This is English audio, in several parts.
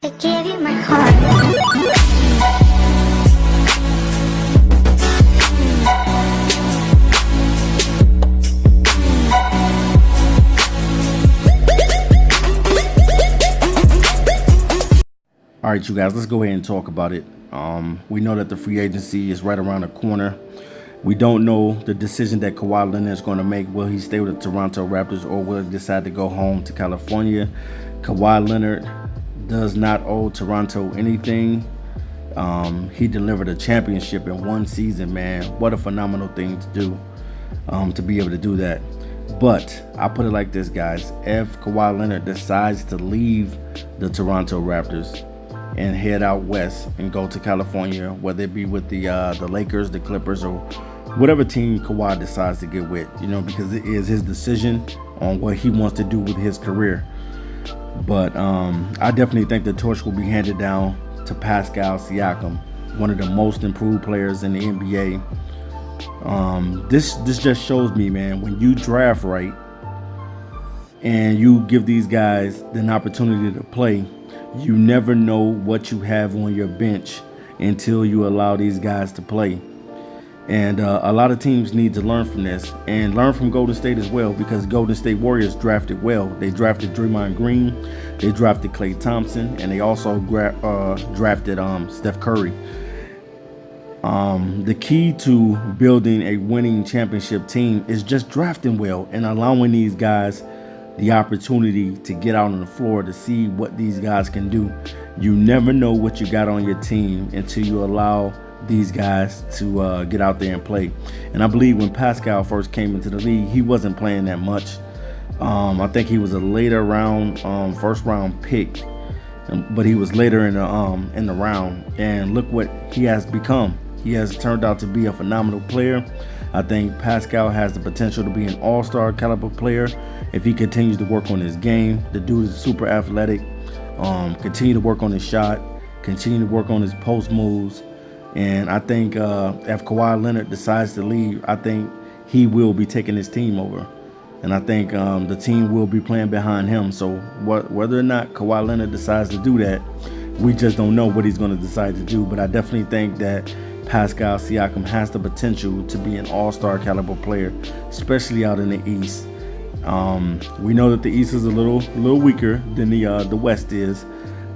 I gave you my heart. All right, you guys, let's go ahead and talk about it. We know that the free agency is right around the corner. We don't know the decision that Kawhi Leonard is going to make. Will he stay with the Toronto Raptors or will he decide to go home to California? Kawhi Leonard does not owe Toronto anything. He delivered a championship in one season, man. What a phenomenal thing to do, to be able to do that. But I put it like this, guys. If Kawhi Leonard decides to leave the Toronto Raptors and head out west and go to California, whether it be with the Lakers, the Clippers, or whatever team Kawhi decides to get with, because it is his decision on what he wants to do with his career. But I definitely think the torch will be handed down to Pascal Siakam, one of the most improved players in the NBA. This just shows me, man, when you draft right and you give these guys an opportunity to play, you never know what you have on your bench until you allow these guys to play. And a lot of teams need to learn from this and learn from Golden State as well, because Golden State Warriors drafted well. They drafted Draymond Green, they drafted Klay Thompson, and they also drafted Steph Curry. The key to building a winning championship team is just drafting well and allowing these guys the opportunity to get out on the floor to see what these guys can do. You never know what you got on your team until you allow these guys to get out there and play. And I believe when Pascal first came into the league, he wasn't playing that much. I think he was a later round, first round pick, but he was later in the round. And look what he has become. He has turned out to be a phenomenal player. I think Pascal has the potential to be an all-star caliber player if he continues to work on his game. The dude is super athletic. Continue to work on his shot. Continue to work on his post moves. And I think if Kawhi Leonard decides to leave, I think he will be taking his team over. And I think the team will be playing behind him. So whether or not Kawhi Leonard decides to do that, we just don't know what he's going to decide to do. But I definitely think that Pascal Siakam has the potential to be an all-star caliber player, especially out in the East. We know that the East is a little weaker than the West is,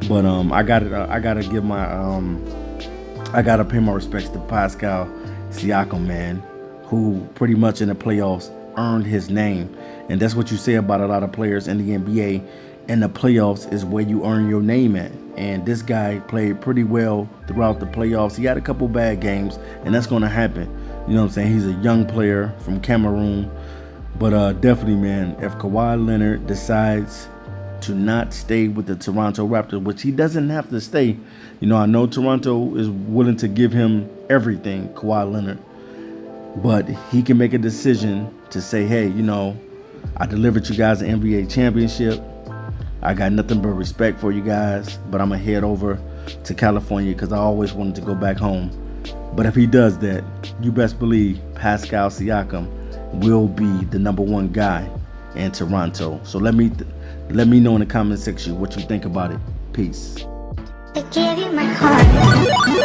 but I gotta pay my respects to Pascal Siakam, man, who pretty much in the playoffs earned his name. And that's what you say about a lot of players in the NBA. In the playoffs is where you earn your name at. And this guy played pretty well throughout the playoffs. He had a couple bad games, and that's going to happen. You know what I'm saying? He's a young player from Cameroon. But definitely, man, if Kawhi Leonard decides to not stay with the Toronto Raptors, which he doesn't have to stay. I know Toronto is willing to give him everything, Kawhi Leonard. But he can make a decision to say, hey, I delivered you guys an NBA championship. I got nothing but respect for you guys, but I'm going to head over to California because I always wanted to go back home. But if he does that, you best believe Pascal Siakam will be the #1 guy in Toronto. So let me know in the comment section what you think about it. Peace. I gave you my heart.